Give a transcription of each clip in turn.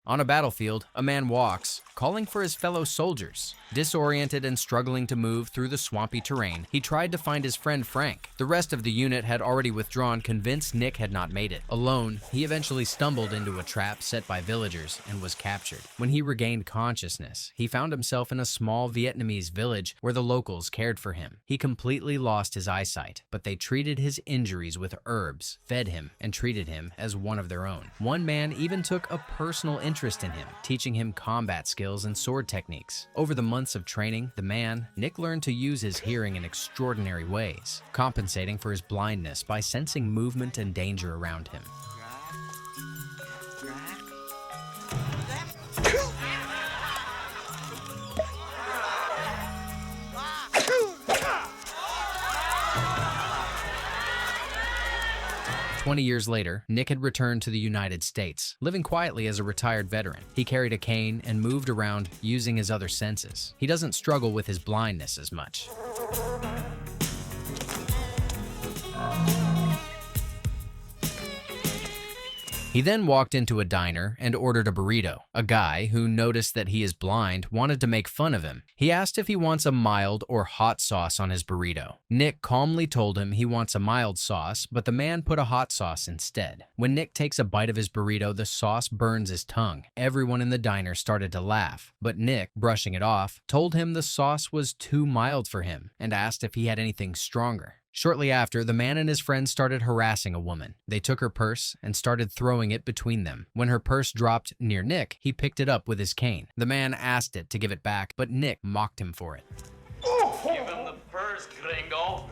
On a battlefield, a man walks, calling for his fellow soldiers. Disoriented and struggling to move through the swampy terrain, he tried to find his friend Frank. The rest of the unit had already withdrawn, convinced Nick had not made it. Alone, he eventually stumbled into a trap set by villagers and was captured. When he regained consciousness, he found himself in a small Vietnamese village where the locals cared for him. He completely lost his eyesight, but they treated his injuries with herbs, fed him, and treated him as one of their own. One man even took a personal interest in him, teaching him combat skills and sword techniques. Over the months of training, the man, Nick, learned to use his hearing in extraordinary ways, compensating for his blindness by sensing movement and danger around him. 20 years later, Nick had returned to the United States, living quietly as a retired veteran. He carried a cane and moved around using his other senses. He doesn't struggle with his blindness as much. He then walked into a diner and ordered a burrito. A guy, who noticed that he is blind, wanted to make fun of him. He asked if he wants a mild or hot sauce on his burrito. Nick calmly told him he wants a mild sauce, but the man put a hot sauce instead. When Nick takes a bite of his burrito, the sauce burns his tongue. Everyone in the diner started to laugh, but Nick, brushing it off, told him the sauce was too mild for him and asked if he had anything stronger. Shortly after, the man and his friends started harassing a woman. They took her purse and started throwing it between them. When her purse dropped near Nick, he picked it up with his cane. The man asked it to give it back, but Nick mocked him for it. Give him the purse, gringo.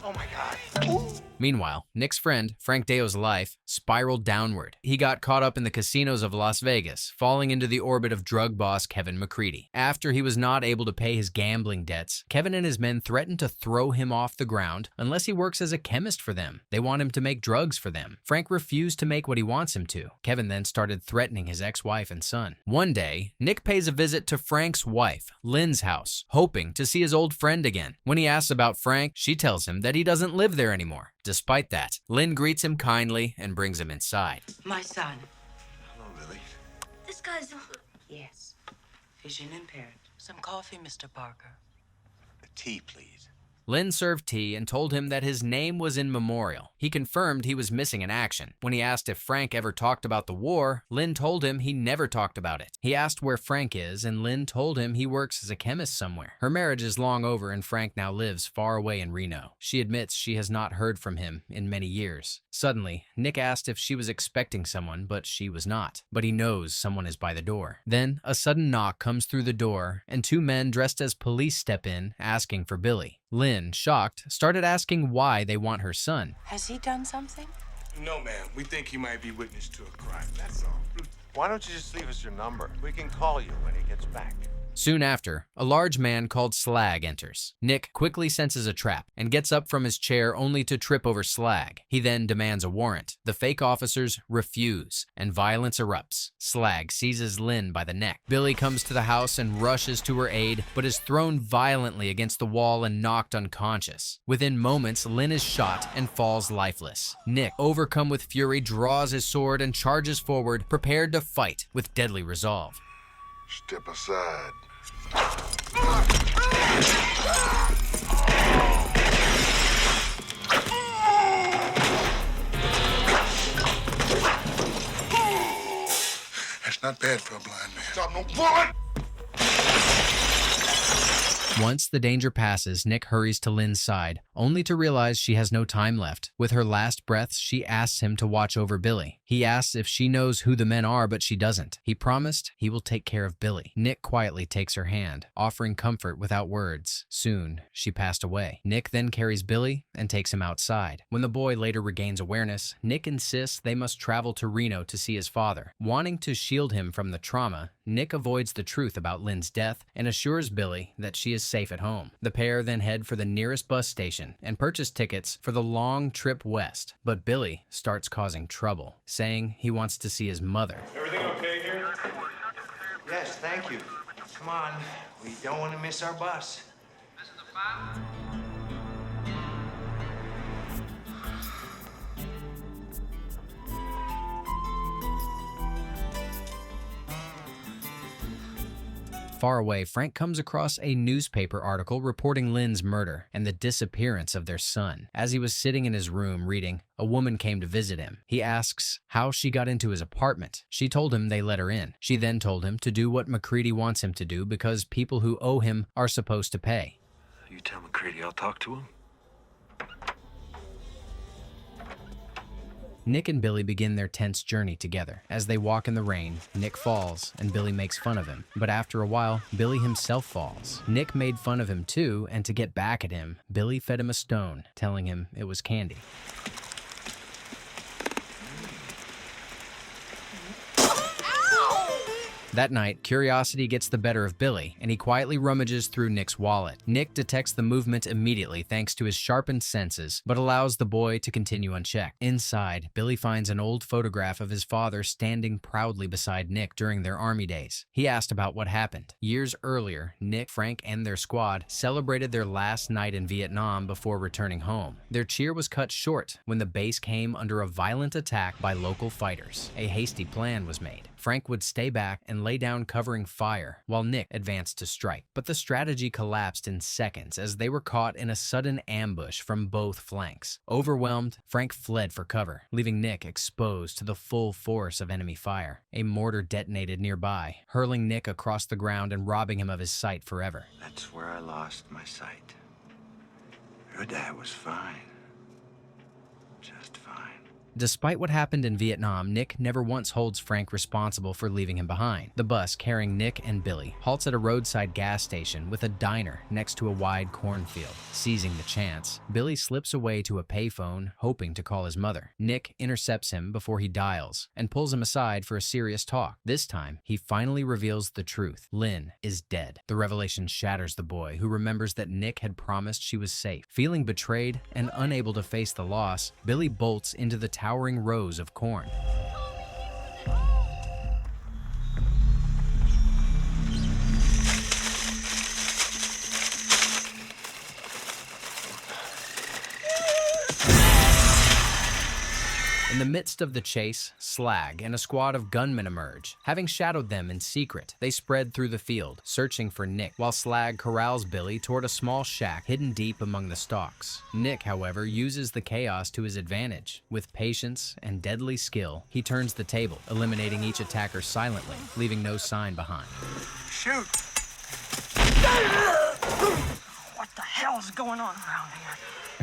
Oh my God. Meanwhile, Nick's friend, Frank Deo's life spiraled downward. He got caught up in the casinos of Las Vegas, falling into the orbit of drug boss Kevin McCready. After he was not able to pay his gambling debts, Kevin and his men threatened to throw him off the ground unless he works as a chemist for them. They want him to make drugs for them. Frank refused to make what he wants him to. Kevin then started threatening his ex-wife and son. One day, Nick pays a visit to Frank's wife, Lynn's house, hoping to see his old friend again. When he asks about Frank, she tells him that he doesn't live there anymore. Despite that, Lynn greets him kindly and brings him inside. My son. Hello, Lily. This guy's... Yes. Vision impaired. Some coffee, Mr. Parker. A tea, please. Lynn served tea and told him that his name was in memorial. He confirmed he was missing in action. When he asked if Frank ever talked about the war, Lynn told him he never talked about it. He asked where Frank is, and Lynn told him he works as a chemist somewhere. Her marriage is long over, and Frank now lives far away in Reno. She admits she has not heard from him in many years. Suddenly, Nick asked if she was expecting someone, but she was not. But he knows someone is by the door. Then, a sudden knock comes through the door, and two men dressed as police step in, asking for Billy. Lynn, shocked, started asking why they want her son. Has he done something? No, ma'am. We think he might be witness to a crime, that's all. Why don't you just leave us your number? We can call you when he gets back. Soon after, a large man called Slag enters. Nick quickly senses a trap and gets up from his chair only to trip over Slag. He then demands a warrant. The fake officers refuse, and violence erupts. Slag seizes Lynn by the neck. Billy comes to the house and rushes to her aid, but is thrown violently against the wall and knocked unconscious. Within moments, Lynn is shot and falls lifeless. Nick, overcome with fury, draws his sword and charges forward, prepared to fight with deadly resolve. Step aside. That's not bad for a blind man. Stop, no bullet! Once the danger passes, Nick hurries to Lynn's side, only to realize she has no time left. With her last breaths, she asks him to watch over Billy. He asks if she knows who the men are, but she doesn't. He promised he will take care of Billy. Nick quietly takes her hand, offering comfort without words. Soon, she passed away. Nick then carries Billy and takes him outside. When the boy later regains awareness, Nick insists they must travel to Reno to see his father. Wanting to shield him from the trauma, Nick avoids the truth about Lynn's death and assures Billy that she is safe at home. The pair then head for the nearest bus station and purchase tickets for the long trip west. But Billy starts causing trouble, saying he wants to see his mother. Everything okay here? Yes, thank you. Come on, we don't want to miss our bus. This is the final. far away, Frank comes across a newspaper article reporting Lynn's murder and the disappearance of their son. As he was sitting in his room reading, a woman came to visit him. He asks how she got into his apartment. She told him they let her in. She then told him to do what McCready wants him to do because people who owe him are supposed to pay. You tell McCready I'll talk to him. Nick and Billy begin their tense journey together. As they walk in the rain, Nick falls and Billy makes fun of him. But after a while, Billy himself falls. Nick made fun of him too, and to get back at him, Billy fed him a stone, telling him it was candy. That night, curiosity gets the better of Billy, and he quietly rummages through Nick's wallet. Nick detects the movement immediately thanks to his sharpened senses, but allows the boy to continue unchecked. Inside, Billy finds an old photograph of his father standing proudly beside Nick during their army days. He asked about what happened. Years earlier, Nick, Frank, and their squad celebrated their last night in Vietnam before returning home. Their cheer was cut short when the base came under a violent attack by local fighters. A hasty plan was made. Frank would stay back and lay down covering fire, while Nick advanced to strike. But the strategy collapsed in seconds as they were caught in a sudden ambush from both flanks. Overwhelmed, Frank fled for cover, leaving Nick exposed to the full force of enemy fire. A mortar detonated nearby, hurling Nick across the ground and robbing him of his sight forever. That's where I lost my sight. Your dad was fine. Just fine. Despite what happened in Vietnam, Nick never once holds Frank responsible for leaving him behind. The bus carrying Nick and Billy halts at a roadside gas station with a diner next to a wide cornfield. Seizing the chance, Billy slips away to a payphone, hoping to call his mother. Nick intercepts him before he dials and pulls him aside for a serious talk. This time, he finally reveals the truth. Lynn is dead. The revelation shatters the boy, who remembers that Nick had promised she was safe. Feeling betrayed and unable to face the loss, Billy bolts into the towering rows of corn. In the midst of the chase, Slag and a squad of gunmen emerge. Having shadowed them in secret, they spread through the field, searching for Nick, while Slag corrals Billy toward a small shack hidden deep among the stalks. Nick, however, uses the chaos to his advantage. With patience and deadly skill, he turns the table, eliminating each attacker silently, leaving no sign behind. Shoot! What the hell's going on around here?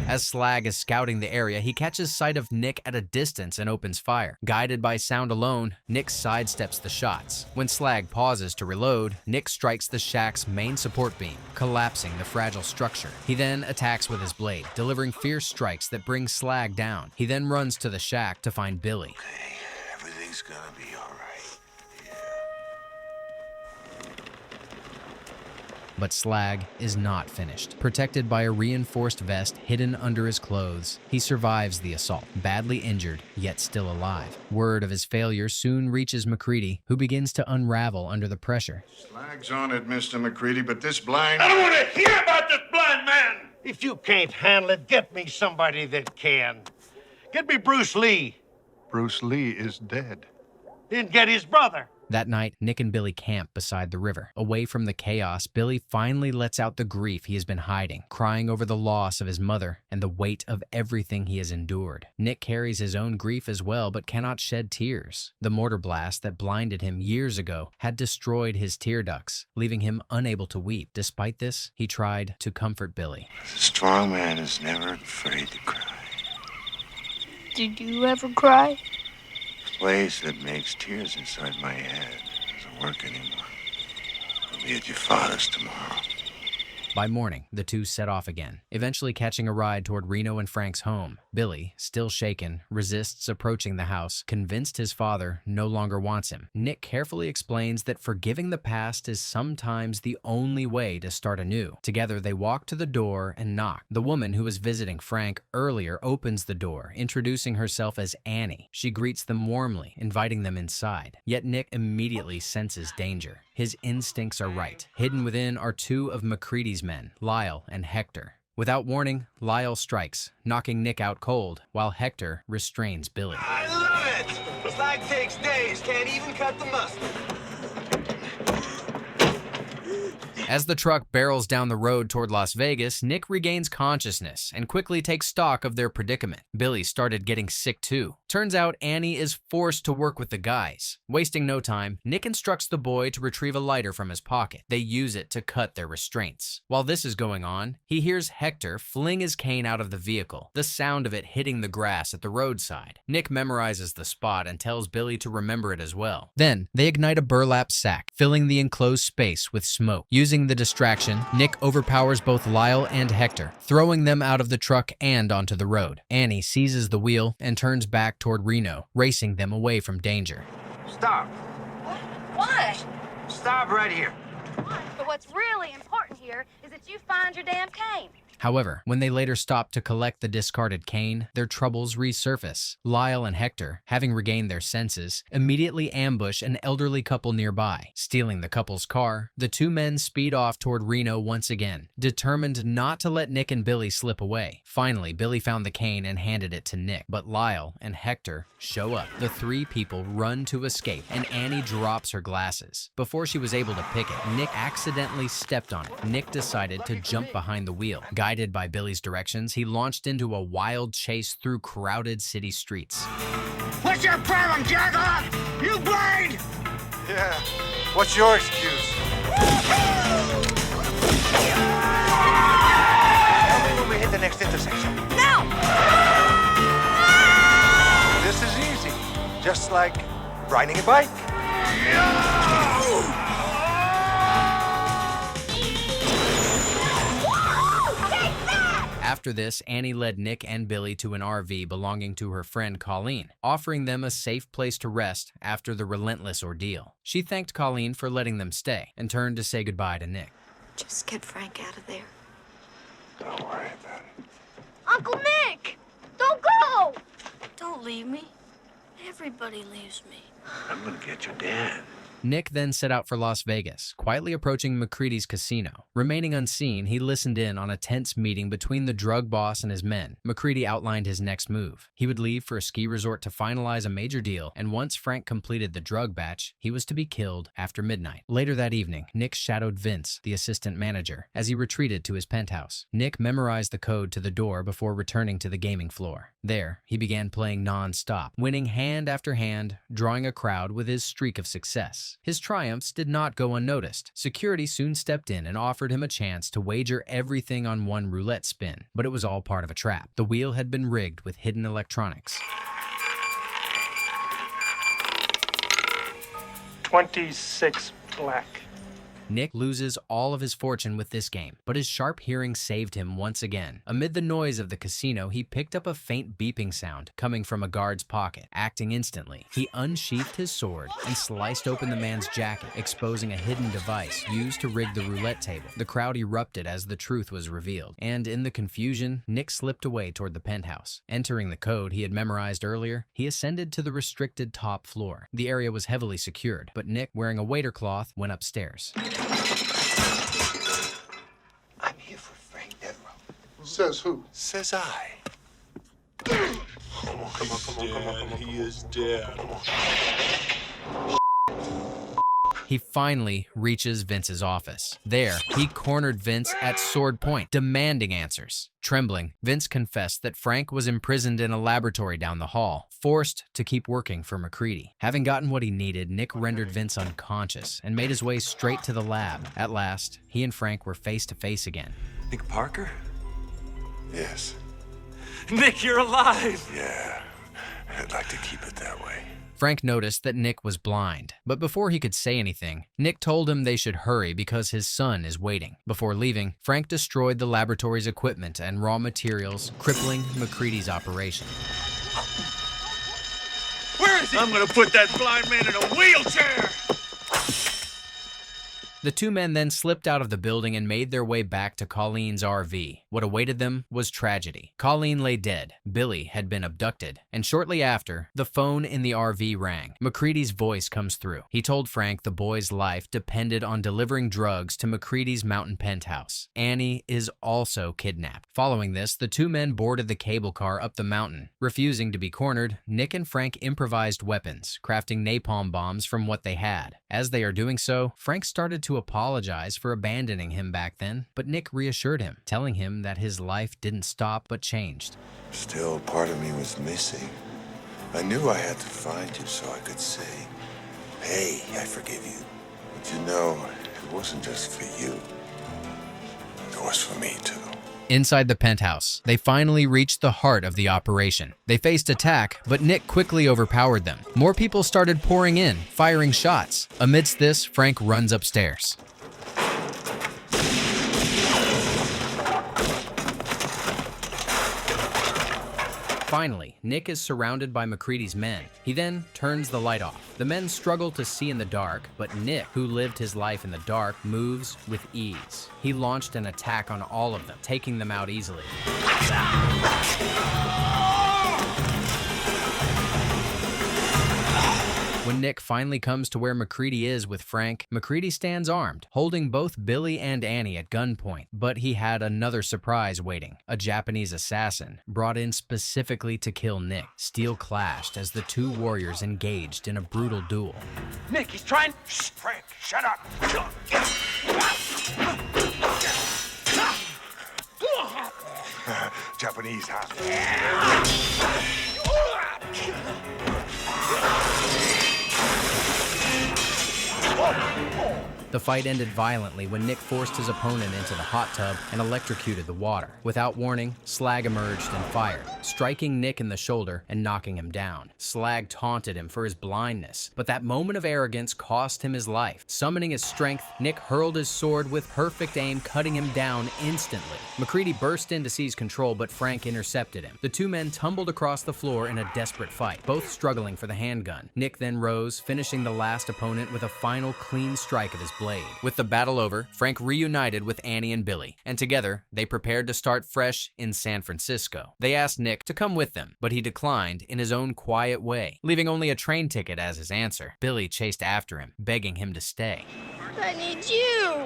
As Slag is scouting the area, he catches sight of Nick at a distance and opens fire. Guided by sound alone, Nick sidesteps the shots. When Slag pauses to reload, Nick strikes the shack's main support beam, collapsing the fragile structure. He then attacks with his blade, delivering fierce strikes that bring Slag down. He then runs to the shack to find Billy. Okay, everything's gonna be all right. But Slag is not finished. Protected by a reinforced vest hidden under his clothes, he survives the assault, badly injured, yet still alive. Word of his failure soon reaches McCready, who begins to unravel under the pressure. Slag's on it, Mr. McCready, but this blind... I don't want to hear about this blind man! If you can't handle it, get me somebody that can. Get me Bruce Lee. Bruce Lee is dead. Then get his brother. That night, Nick and Billy camp beside the river. Away from the chaos, Billy finally lets out the grief he has been hiding, crying over the loss of his mother and the weight of everything he has endured. Nick carries his own grief as well, but cannot shed tears. The mortar blast that blinded him years ago had destroyed his tear ducts, leaving him unable to weep. Despite this, he tried to comfort Billy. A strong man is never afraid to cry. Did you ever cry? The place that makes tears inside my head doesn't work anymore. I'll be at your father's tomorrow. By morning, the two set off again, eventually catching a ride toward Reno and Frank's home. Billy, still shaken, resists approaching the house, convinced his father no longer wants him. Nick carefully explains that forgiving the past is sometimes the only way to start anew. Together, they walk to the door and knock. The woman who was visiting Frank earlier opens the door, introducing herself as Annie. She greets them warmly, inviting them inside. Yet Nick immediately senses danger. His instincts are right. Hidden within are two of McCready's men, Lyle and Hector. Without warning, Lyle strikes, knocking Nick out cold, while Hector restrains Billy. I love it! Slag takes days, can't even cut the mustard. As the truck barrels down the road toward Las Vegas, Nick regains consciousness and quickly takes stock of their predicament. Billy started getting sick too. Turns out Annie is forced to work with the guys. Wasting no time, Nick instructs the boy to retrieve a lighter from his pocket. They use it to cut their restraints. While this is going on, he hears Hector fling his cane out of the vehicle, the sound of it hitting the grass at the roadside. Nick memorizes the spot and tells Billy to remember it as well. Then, they ignite a burlap sack, filling the enclosed space with smoke. Using the distraction, Nick overpowers both Lyle and Hector, throwing them out of the truck and onto the road. Annie seizes the wheel and turns back toward Reno, racing them away from danger. Stop. Why? Stop right here. But what's really important here is that you find your damn cane. However, when they later stop to collect the discarded cane, their troubles resurface. Lyle and Hector, having regained their senses, immediately ambush an elderly couple nearby. Stealing the couple's car, the two men speed off toward Reno once again, determined not to let Nick and Billy slip away. Finally, Billy found the cane and handed it to Nick, but Lyle and Hector show up. The three people run to escape, and Annie drops her glasses. Before she was able to pick it, Nick accidentally stepped on it. Nick decided to jump behind the wheel. Guided by Billy's directions, he launched into a wild chase through crowded city streets. What's your problem, jack off? You blind? Yeah. What's your excuse? Tell me when we hit the next intersection. No! This is easy. Just like riding a bike. After this, Annie led Nick and Billy to an RV belonging to her friend Colleen, offering them a safe place to rest after the relentless ordeal. She thanked Colleen for letting them stay and turned to say goodbye to Nick. Just get Frank out of there. Don't worry about it. Uncle Nick! Don't go! Don't leave me. Everybody leaves me. I'm gonna get your dad. Nick then set out for Las Vegas, quietly approaching McCready's casino. Remaining unseen, he listened in on a tense meeting between the drug boss and his men. McCready outlined his next move. He would leave for a ski resort to finalize a major deal, and once Frank completed the drug batch, he was to be killed after midnight. Later that evening, Nick shadowed Vince, the assistant manager, as he retreated to his penthouse. Nick memorized the code to the door before returning to the gaming floor. There, he began playing non-stop, winning hand after hand, drawing a crowd with his streak of success. His triumphs did not go unnoticed. Security soon stepped in and offered him a chance to wager everything on one roulette spin, but it was all part of a trap. The wheel had been rigged with hidden electronics. 26 black. Nick loses all of his fortune with this game, but his sharp hearing saved him once again. Amid the noise of the casino, he picked up a faint beeping sound coming from a guard's pocket. Acting instantly, he unsheathed his sword and sliced open the man's jacket, exposing a hidden device used to rig the roulette table. The crowd erupted as the truth was revealed, and in the confusion, Nick slipped away toward the penthouse. Entering the code he had memorized earlier, he ascended to the restricted top floor. The area was heavily secured, but Nick, wearing a waiter cloth, went upstairs. I'm here for Frank Devereaux. Says who? Says I. Come on. He is dead. He finally reaches Vince's office. There, he cornered Vince at sword point, demanding answers. Trembling, Vince confessed that Frank was imprisoned in a laboratory down the hall, forced to keep working for McCready. Having gotten what he needed, Nick rendered Vince unconscious and made his way straight to the lab. At last, he and Frank were face to face again. Nick Parker? Yes. Nick, you're alive! Yeah. I'd like to keep it that way. Frank noticed that Nick was blind, but before he could say anything, Nick told him they should hurry because his son is waiting. Before leaving, Frank destroyed the laboratory's equipment and raw materials, crippling McCready's operation. Where is he? I'm gonna put that blind man in a wheelchair! The two men then slipped out of the building and made their way back to Colleen's RV. What awaited them was tragedy. Colleen lay dead, Billy had been abducted, and shortly after, the phone in the RV rang. McCready's voice comes through. He told Frank the boy's life depended on delivering drugs to McCready's mountain penthouse. Annie is also kidnapped. Following this, the two men boarded the cable car up the mountain. Refusing to be cornered, Nick and Frank improvised weapons, crafting napalm bombs from what they had. As they are doing so, Frank started to to apologize for abandoning him back then, but Nick reassured him, telling him that his life didn't stop but changed. Still, part of me was missing. I knew I had to find you so I could say, hey, I forgive you. But you know, it wasn't just for you. It was for me, too. Inside the penthouse, they finally reached the heart of the operation. They faced attack, but Nick quickly overpowered them. More people started pouring in, firing shots. Amidst this, Frank runs upstairs. Finally, Nick is surrounded by MacReady's men. He then turns the light off. The men struggle to see in the dark, but Nick, who lived his life in the dark, moves with ease. He launched an attack on all of them, taking them out easily. When Nick finally comes to where MacReady is with Frank, MacReady stands armed, holding both Billy and Annie at gunpoint. But he had another surprise waiting. A Japanese assassin, brought in specifically to kill Nick. Steel clashed as the two warriors engaged in a brutal duel. Nick, he's trying... Shh, Frank, shut up. Japanese, huh? The fight ended violently when Nick forced his opponent into the hot tub and electrocuted the water. Without warning, Slag emerged and fired, striking Nick in the shoulder and knocking him down. Slag taunted him for his blindness, but that moment of arrogance cost him his life. Summoning his strength, Nick hurled his sword with perfect aim, cutting him down instantly. MacReady burst in to seize control, but Frank intercepted him. The two men tumbled across the floor in a desperate fight, both struggling for the handgun. Nick then rose, finishing the last opponent with a final clean strike of his blade. With the battle over, Frank reunited with Annie and Billy, and together, they prepared to start fresh in San Francisco. They asked Nick to come with them, but he declined in his own quiet way, leaving only a train ticket as his answer. Billy chased after him, begging him to stay. I need you.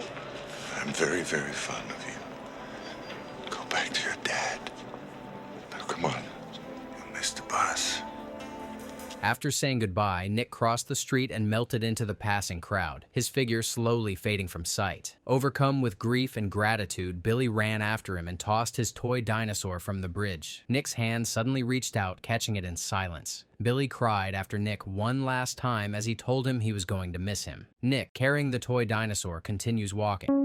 I'm very, very fond of you. Go back to your dad. Now, come on. You missed the bus. After saying goodbye, Nick crossed the street and melted into the passing crowd, his figure slowly fading from sight. Overcome with grief and gratitude, Billy ran after him and tossed his toy dinosaur from the bridge. Nick's hand suddenly reached out, catching it in silence. Billy cried after Nick one last time as he told him he was going to miss him. Nick, carrying the toy dinosaur, continues walking.